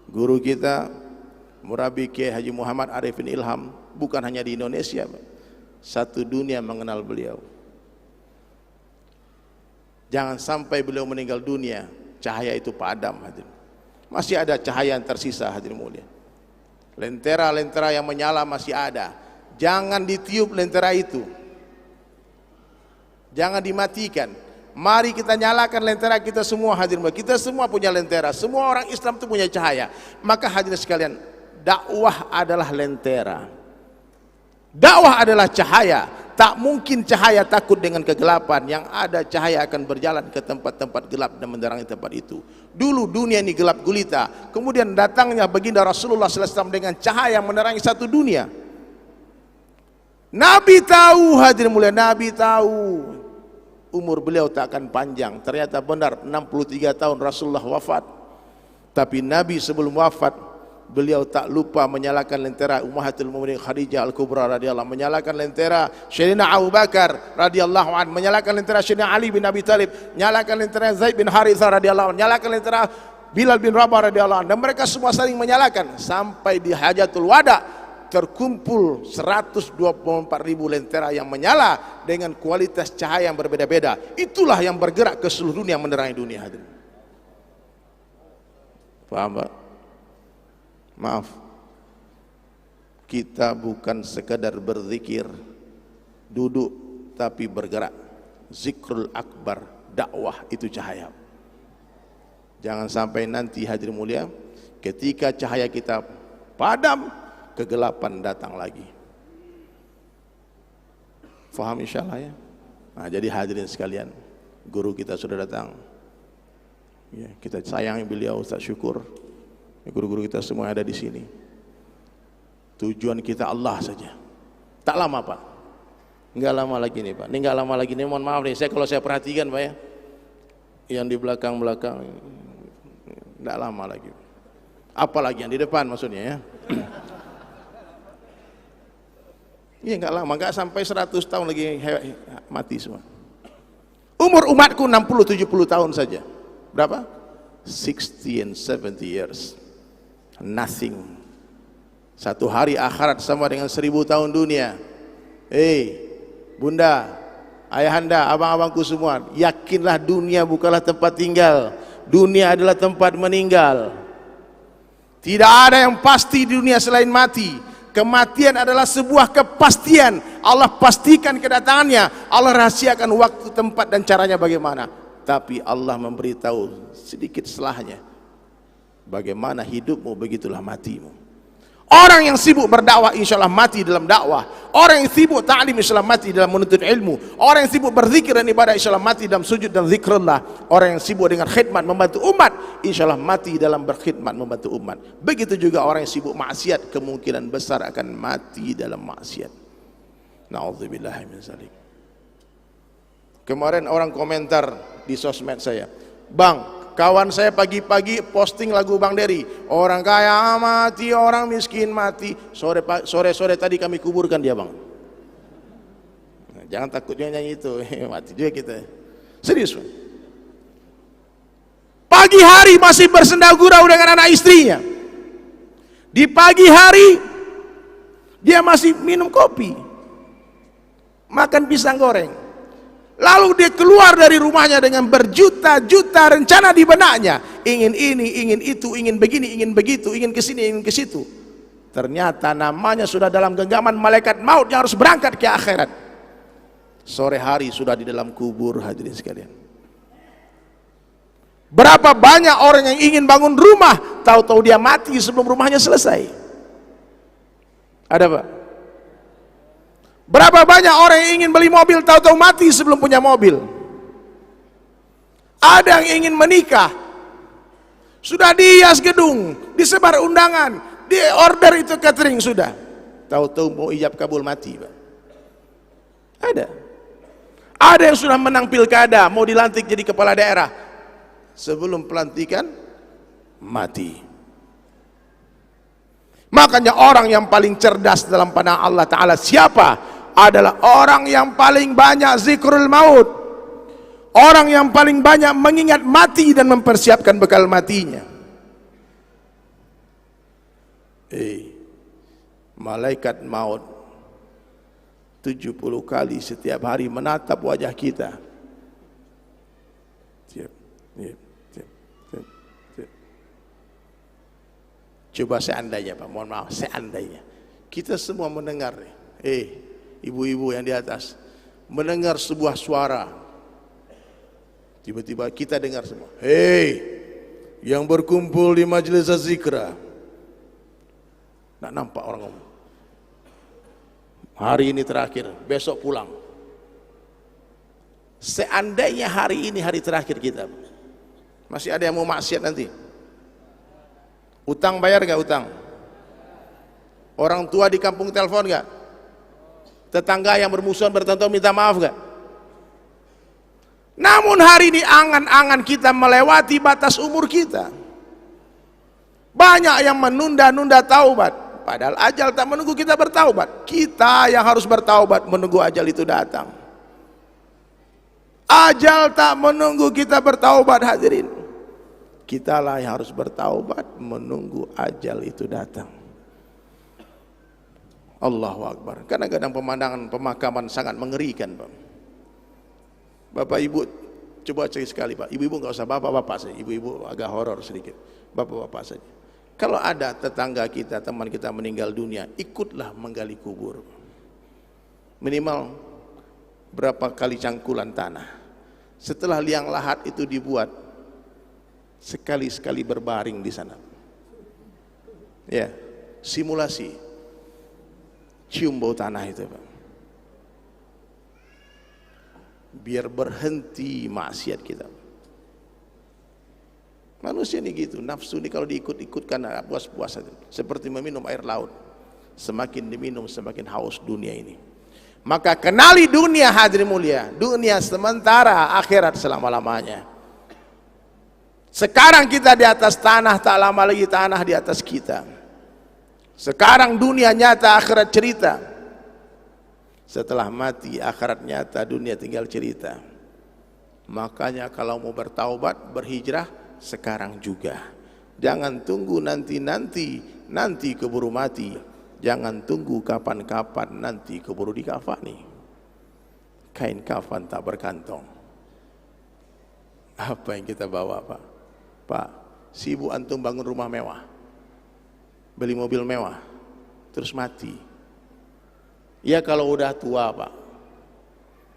Guru kita Murabi Kiai Haji Muhammad Arifin Ilham bukan hanya di Indonesia Pak, satu dunia mengenal beliau. Jangan sampai beliau meninggal dunia cahaya itu padam hadirin. Masih ada cahaya yang tersisa hadirin mulia. Lentera-lentera yang menyala masih ada. Jangan ditiup lentera itu. Jangan dimatikan. Mari kita nyalakan lentera kita semua hadirin mulia. Kita semua punya lentera. Semua orang Islam itu punya cahaya. Maka hadirin sekalian, dakwah adalah lentera. Dakwah adalah cahaya. Tak mungkin cahaya takut dengan kegelapan. Yang ada cahaya akan berjalan ke tempat-tempat gelap dan menerangi tempat itu. Dulu dunia ini gelap gulita, kemudian datangnya baginda Rasulullah SAW dengan cahaya menerangi satu dunia. Nabi tahu hadirin mulia, Nabi tahu umur beliau tak akan panjang. Ternyata benar 63 tahun Rasulullah wafat. Tapi Nabi sebelum wafat, beliau tak lupa menyalakan lentera Ummahatul Mukminin Khadijah Al-Kubra radhiyallahu, menyalakan lentera Sayyidina Abu Bakar radhiyallahu anhu, menyalakan lentera Sayyidina Ali bin Abi Thalib, menyalakan lentera Zaid bin Harithah radhiyallahu anhu, menyalakan lentera Bilal bin Rabah radhiyallahu anhu, dan mereka semua saling menyalakan sampai di Hajatul Wada terkumpul 124.000 lentera yang menyala dengan kualitas cahaya yang berbeda-beda. Itulah yang bergerak ke seluruh dunia, menerangi dunia hadirin. Paham Pak? Maaf, kita bukan sekadar berzikir, duduk, tapi bergerak. Zikrul Akbar, dakwah itu cahaya. Jangan sampai nanti hadirin mulia, ketika cahaya kita padam, kegelapan datang lagi. Faham insyaallah ya? Nah, jadi hadirin sekalian, guru kita sudah datang. Ya, kita sayangi beliau, Ustaz Syukur. Guru-guru kita semua ada di sini. Tujuan kita Allah saja. Tak lama Pak. Enggak lama lagi nih Pak. Ini enggak lama lagi nih. Mohon maaf nih. Kalau saya perhatikan Pak ya, yang di belakang-belakang enggak lama lagi. Apalagi yang di depan maksudnya ya. Iya enggak lama. Enggak sampai 100 tahun lagi mati semua. Umur umatku 60-70 tahun saja. Berapa? 60 and 70 years. Nothing. Satu hari akhirat sama dengan 1000 tahun dunia. Bunda, ayahanda, abang-abangku semua, yakinlah dunia bukanlah tempat tinggal. Dunia adalah tempat meninggal. Tidak ada yang pasti di dunia selain mati. Kematian adalah sebuah kepastian. Allah pastikan kedatangannya. Allah rahasiakan waktu, tempat dan caranya bagaimana. Tapi Allah memberitahu sedikit setelahnya. Bagaimana hidupmu, begitulah matimu. Orang yang sibuk berdakwah insya Allah mati dalam dakwah. Orang yang sibuk ta'lim insya Allah mati dalam menuntut ilmu. Orang yang sibuk berzikir dan ibadah insya Allah mati dalam sujud dan zikrullah. Orang yang sibuk dengan khidmat membantu umat insya Allah mati dalam berkhidmat membantu umat. Begitu juga orang yang sibuk maksiat kemungkinan besar akan mati dalam maksiat. Na'udzubillahi min dzalik. Kemarin orang komentar di sosmed saya, "Bang, kawan saya pagi-pagi posting lagu Bang Dery, orang kaya mati, orang miskin mati. Sore tadi kami kuburkan dia, Bang." Nah, jangan takutnya nyanyi itu, mati juga kita. Serius, Bang. Pagi hari masih bersenda gurau dengan anak istrinya. Di pagi hari dia masih minum kopi, makan pisang goreng. Lalu dia keluar dari rumahnya dengan berjuta-juta rencana di benaknya. Ingin ini, ingin itu, ingin begini, ingin begitu, ingin kesini, ingin ke situ. Ternyata namanya sudah dalam genggaman malaikat maut yang harus berangkat ke akhirat. Sore hari sudah di dalam kubur, hadirin sekalian. Berapa banyak orang yang ingin bangun rumah, tahu-tahu dia mati sebelum rumahnya selesai. Ada Pak? Berapa banyak orang yang ingin beli mobil, tahu-tahu mati sebelum punya mobil. Ada yang ingin menikah, sudah dihias gedung, disebar undangan, di order itu catering sudah, tahu-tahu mau ijab kabul mati, Pak. Ada yang sudah menang pilkada, mau dilantik jadi kepala daerah, sebelum pelantikan mati. Makanya orang yang paling cerdas dalam pandangan Allah Ta'ala siapa? Adalah orang yang paling banyak zikrul maut, orang yang paling banyak mengingat mati dan mempersiapkan bekal matinya. Malaikat maut 70 kali setiap hari menatap wajah kita. Coba seandainya, Pak, mohon maaf, seandainya kita semua mendengar, ibu-ibu yang di atas mendengar sebuah suara, tiba-tiba kita dengar semua, yang berkumpul di majelis zikra. Nggak nampak orang ngomong, hari ini terakhir, besok pulang. Seandainya hari ini hari terakhir kita, masih ada yang mau maksiat nanti? Utang bayar gak utang? Orang tua di kampung telepon gak? Tetangga yang bermusuhan bertahun-tahun minta maaf gak? Namun hari ini angan-angan kita melewati batas umur kita. Banyak yang menunda-nunda taubat, padahal ajal tak menunggu kita bertaubat. Kita yang harus bertaubat menunggu ajal itu datang. Ajal tak menunggu kita bertaubat, hadirin. Kitalah yang harus bertaubat menunggu ajal itu datang. Allahu Akbar. Kadang-kadang pemandangan pemakaman sangat mengerikan, Pak. Bapak Ibu coba cek sekali, Pak. Ibu-ibu nggak usah bapak-bapak saja. Ibu-ibu agak horor sedikit. Bapak-bapak saja. Kalau ada tetangga kita, teman kita meninggal dunia, ikutlah menggali kubur. Minimal berapa kali cangkulan tanah. Setelah liang lahat itu dibuat, sekali-sekali berbaring di sana. Ya, simulasi. Cium bau tanah itu, Pak. Biar berhenti maksiat kita. Manusia ini gitu, nafsu ini kalau diikut-ikutkan puas-puas saja. Seperti meminum air laut. Semakin diminum semakin haus dunia ini. Maka kenali dunia, hadirin mulia. Dunia sementara, akhirat selama-lamanya. Sekarang kita di atas tanah, tak lama lagi tanah di atas kita. Sekarang dunia nyata, akhirat cerita. Setelah mati, akhirat nyata, dunia tinggal cerita. Makanya kalau mau bertaubat, berhijrah sekarang juga. Jangan tunggu nanti keburu mati. Jangan tunggu kapan-kapan, nanti keburu dikafani. Kain kafan tak berkantong. Apa yang kita bawa, Pak? Pak, sibuk antum bangun rumah mewah, beli mobil mewah, terus mati. Ya kalau udah tua, Pak,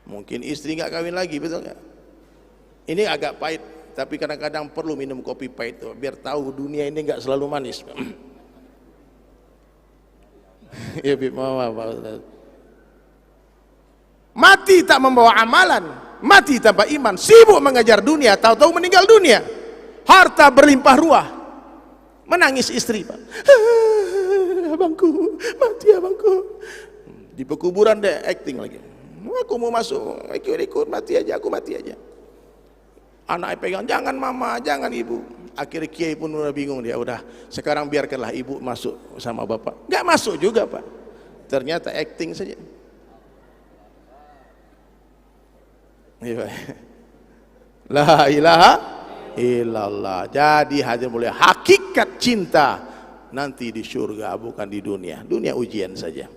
mungkin istri nggak kawin lagi, betul nggak? Ini agak pahit, tapi kadang-kadang perlu minum kopi pahit tuh, biar tahu dunia ini nggak selalu manis. Ya, mati tak membawa amalan, mati tanpa iman, sibuk mengejar dunia, tahu-tahu meninggal dunia, harta berlimpah ruah, menangis istri, Pak. Abangku, mati abangku. Di pekuburan dia acting lagi. Aku mau masuk, ikut, mati aja, aku mati aja. Anaknya pegang, jangan mama, jangan ibu. Akhirnya kiai pun udah bingung dia, udah sekarang biarkanlah ibu masuk sama bapak. Nggak masuk juga, Pak. Ternyata acting saja. La ilaha illallah. Jadi hadirin mulia, hakikat cinta nanti di surga, bukan di dunia. Dunia ujian saja.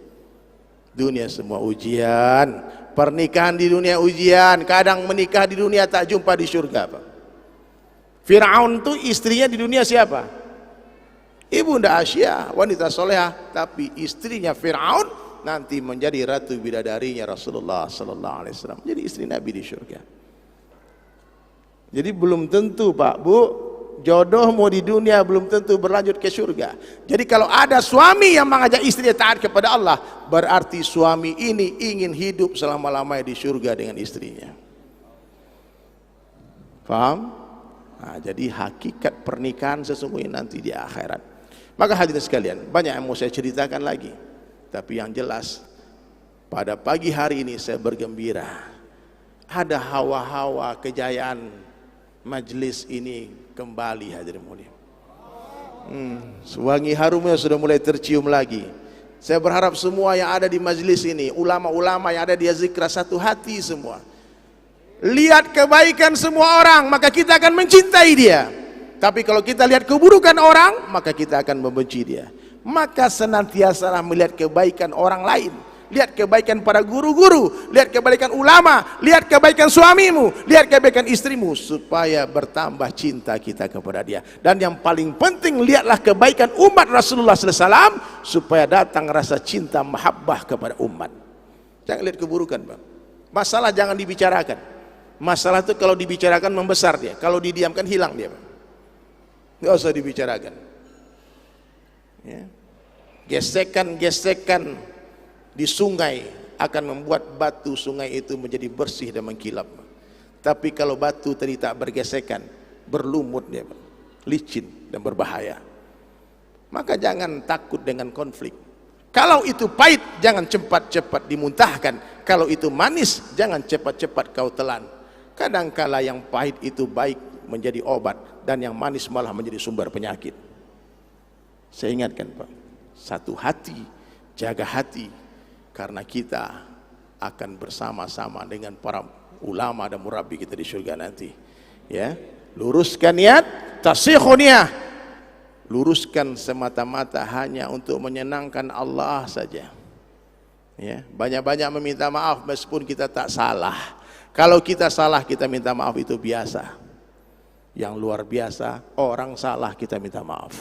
Dunia semua ujian. Pernikahan di dunia ujian. Kadang menikah di dunia tak jumpa di surga, Pak. Fir'aun tuh istrinya di dunia siapa? Ibunda Asy'ah, wanita solehah, tapi istrinya Fir'aun nanti menjadi ratu bidadarinya Rasulullah sallallahu alaihi wasallam. Jadi istri Nabi di surga. Jadi belum tentu, Pak, Bu, jodohmu di dunia belum tentu berlanjut ke surga. Jadi kalau ada suami yang mengajak istrinya taat kepada Allah, berarti suami ini ingin hidup selama-lamanya di surga dengan istrinya. Paham? Nah, jadi hakikat pernikahan sesungguhnya nanti di akhirat. Maka hadirin sekalian, banyak yang mau saya ceritakan lagi. Tapi yang jelas, pada pagi hari ini saya bergembira. Ada hawa-hawa kejayaan majlis ini kembali, hadirin mulia. Wangi harumnya sudah mulai tercium lagi. Saya berharap semua yang ada di majlis ini, ulama-ulama yang ada di Zikra, satu hati semua. Lihat kebaikan semua orang, maka kita akan mencintai dia. Tapi kalau kita lihat keburukan orang, maka kita akan membenci dia. Maka senantiasalah melihat kebaikan orang lain. Lihat kebaikan para guru-guru, lihat kebaikan ulama, lihat kebaikan suamimu, lihat kebaikan istrimu, supaya bertambah cinta kita kepada dia. Dan yang paling penting, lihatlah kebaikan umat Rasulullah SAW, supaya datang rasa cinta mahabbah kepada umat. Jangan lihat keburukan, Bang. Masalah jangan dibicarakan. Masalah itu kalau dibicarakan membesar dia, kalau didiamkan hilang dia. Nggak usah dibicarakan. Ya. Gesekan-gesekan di sungai akan membuat batu sungai itu menjadi bersih dan mengkilap. Tapi kalau batu tadi tak bergesekan, berlumut dia, licin dan berbahaya. Maka jangan takut dengan konflik. Kalau itu pahit, jangan cepat-cepat dimuntahkan. Kalau itu manis, jangan cepat-cepat kau telan. Kadangkala yang pahit itu baik menjadi obat, dan yang manis malah menjadi sumber penyakit. Saya ingatkan, Pak, satu hati, jaga hati, karena kita akan bersama-sama dengan para ulama dan murabbi kita di surga nanti. Ya, luruskan niat, tasihhu niyah. Luruskan semata-mata hanya untuk menyenangkan Allah saja. Ya, banyak-banyak meminta maaf meskipun kita tak salah. Kalau kita salah, kita minta maaf, itu biasa. Yang luar biasa, orang salah kita minta maaf.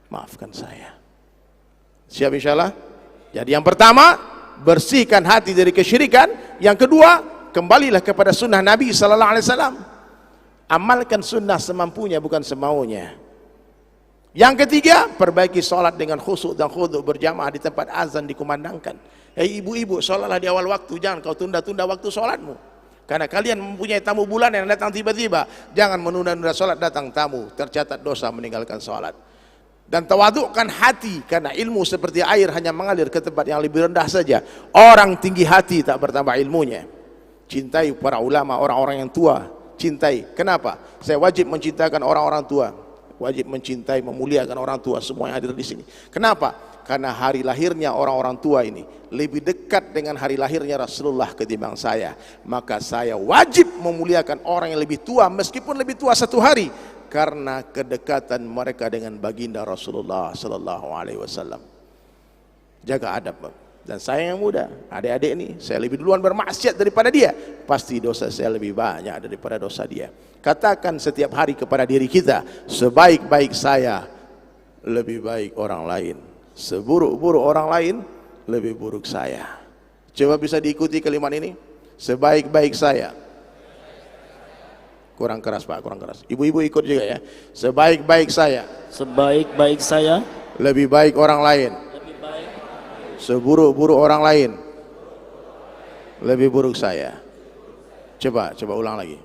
Maafkan saya. Siap insyaallah? Jadi yang pertama, bersihkan hati dari kesyirikan. Yang kedua, kembalilah kepada sunnah Nabi sallallahu alaihi wasallam. Amalkan sunnah semampunya, bukan semaunya. Yang ketiga, perbaiki sholat dengan khusyuk dan khudu' berjamaah di tempat azan dikumandangkan. Ibu-ibu, sholatlah di awal waktu, jangan kau tunda-tunda waktu sholatmu. Karena kalian mempunyai tamu bulan yang datang tiba-tiba. Jangan menunda-nunda sholat, datang tamu, tercatat dosa meninggalkan sholat. Dan tawadukkan hati, karena ilmu seperti air hanya mengalir ke tempat yang lebih rendah saja. Orang tinggi hati tak bertambah ilmunya. Cintai para ulama, orang-orang yang tua. Cintai. Kenapa? Saya wajib mencintakan orang-orang tua. Wajib mencintai, memuliakan orang tua semua yang hadir di sini. Kenapa? Karena hari lahirnya orang-orang tua ini lebih dekat dengan hari lahirnya Rasulullah ketimbang saya. Maka saya wajib memuliakan orang yang lebih tua, meskipun lebih tua satu hari, karena kedekatan mereka dengan baginda Rasulullah sallallahu alaihi wasallam. Jaga adab, Bang. Dan saya yang muda, adik-adik ini, saya lebih duluan bermaksiat daripada dia, pasti dosa saya lebih banyak daripada dosa dia. Katakan setiap hari kepada diri kita, sebaik-baik saya, lebih baik orang lain. Seburuk-buruk orang lain, lebih buruk saya. Coba bisa diikuti kalimat ini. Sebaik-baik saya. Kurang keras, Pak, kurang keras. Ibu-ibu ikut juga ya. Sebaik-baik saya. Sebaik-baik saya. Lebih baik orang lain. Lebih baik. Seburuk-buruk orang lain lebih buruk saya. Coba ulang lagi.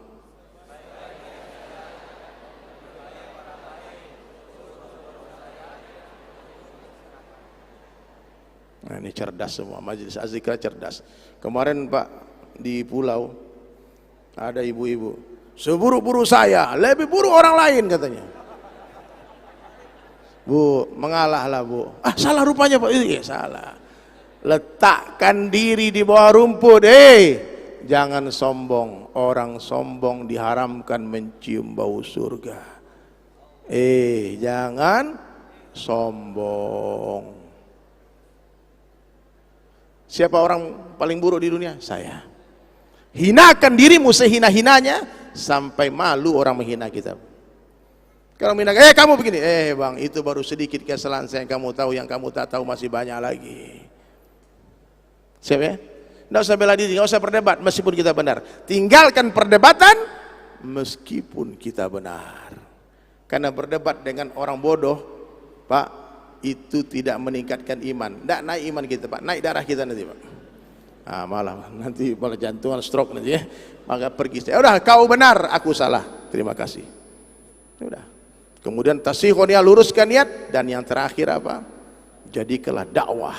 Nah, ini cerdas semua, majelis azikra cerdas. Kemarin Pak di pulau ada ibu-ibu, seburuk-buruk saya lebih buruk orang lain katanya. Bu, mengalahlah Bu. Ah, salah rupanya Pak. Iya, salah. Letakkan diri di bawah rumput. Jangan sombong. Orang sombong diharamkan mencium bau surga. Jangan sombong. Siapa orang paling buruk di dunia? Saya. Hinakan dirimu sehina-hinanya sampai malu orang menghina kita. Kalau menghina, kamu begini, bang, itu baru sedikit kesalahan saya yang kamu tahu, yang kamu tak tahu masih banyak lagi. Siap ya? Tidak usah bela diri, tidak usah berdebat meskipun kita benar. Tinggalkan perdebatan meskipun kita benar. Karena berdebat dengan orang bodoh, Pak, itu tidak meningkatkan iman. Tidak naik iman kita Pak, naik darah kita nanti Pak. Malah nanti malah jantungan, stroke nanti ya. Maka pergi saya. Udah, kau benar, aku salah. Terima kasih. Udah. Kemudian tasihun, luruskan niat, dan yang terakhir apa? Jadikanlah dakwah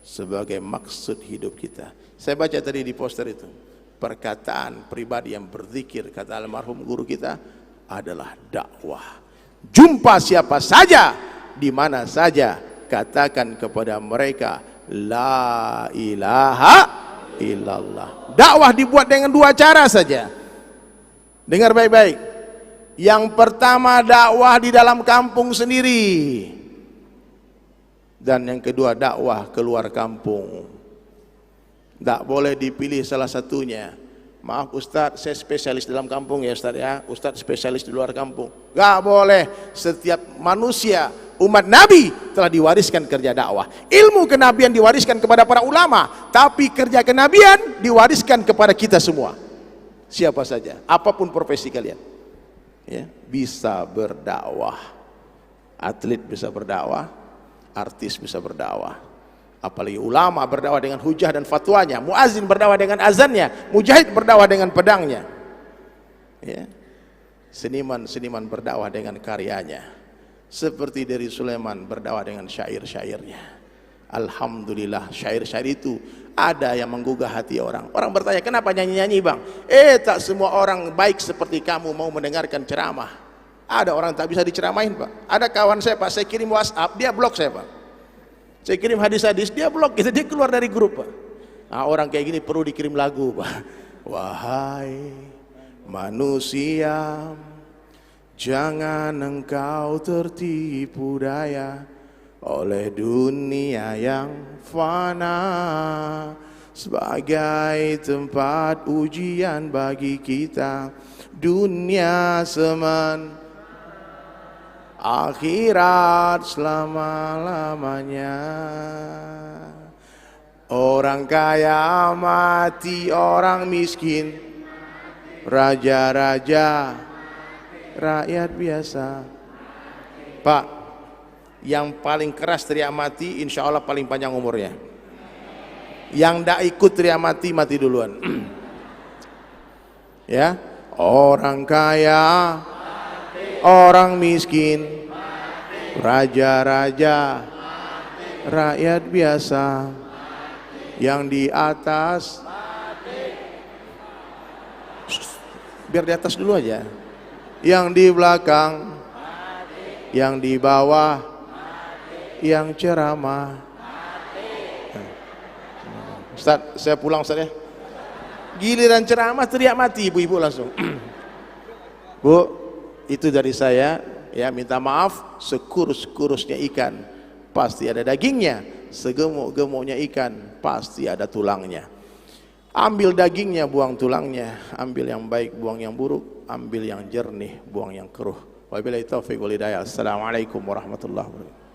sebagai maksud hidup kita. Saya baca tadi di poster itu, perkataan pribadi yang berzikir, kata almarhum guru kita, adalah dakwah. Jumpa siapa saja, di mana saja, katakan kepada mereka la ilaha illallah. Dakwah dibuat dengan dua cara saja. Dengar baik-baik. Yang pertama, dakwah di dalam kampung sendiri, dan yang kedua, dakwah keluar kampung. Tidak boleh dipilih salah satunya. Maaf Ustadz, saya spesialis dalam kampung ya Ustadz ya, Ustadz spesialis di luar kampung. Gak boleh. Setiap manusia, umat Nabi telah diwariskan kerja dakwah. Ilmu kenabian diwariskan kepada para ulama, tapi kerja kenabian diwariskan kepada kita semua. Siapa saja, apapun profesi kalian, ya, bisa berdakwah. Atlet bisa berdakwah, artis bisa berdakwah, apalagi ulama berdakwah dengan hujah dan fatwanya, muazin berdakwah dengan azannya, mujahid berdakwah dengan pedangnya, ya. Seniman berdakwah dengan karyanya, seperti dari Sulaiman berdakwah dengan syair-syairnya. Alhamdulillah, syair-syair itu ada yang menggugah hati orang. Orang bertanya, kenapa nyanyi-nyanyi bang? Tak semua orang baik seperti kamu mau mendengarkan ceramah. Ada orang tak bisa diceramahin Pak. Ada kawan saya Pak, saya kirim WhatsApp, dia blok saya Pak. Saya kirim hadis-hadis, dia blok, dia keluar dari grup Pak. Orang kayak gini perlu dikirim lagu Pak. Wahai manusia, jangan engkau tertipu daya oleh dunia yang fana, sebagai tempat ujian bagi kita. Dunia semen, akhirat selama-lamanya. Orang kaya mati, orang miskin, raja-raja, rakyat biasa. Pak, yang paling keras teriak mati, insya Allah paling panjang umurnya. Yang tidak ikut teriak mati, mati duluan. Ya, orang kaya, orang miskin, raja-raja, rakyat biasa. Yang di atas, biar di atas dulu aja. Yang di belakang, yang di bawah, yang ceramah. Ustaz, saya pulang Ustaz ya. Giliran ceramah teriak mati ibu-ibu langsung. Bu, itu dari saya ya, minta maaf. Sekurus-kurusnya ikan pasti ada dagingnya, segemuk-gemuknya ikan pasti ada tulangnya. Ambil dagingnya, buang tulangnya. Ambil yang baik, buang yang buruk. Ambil yang jernih, buang yang keruh. Wabillahi taufiq wal hidayah. Assalamualaikum warahmatullahi wabarakatuh.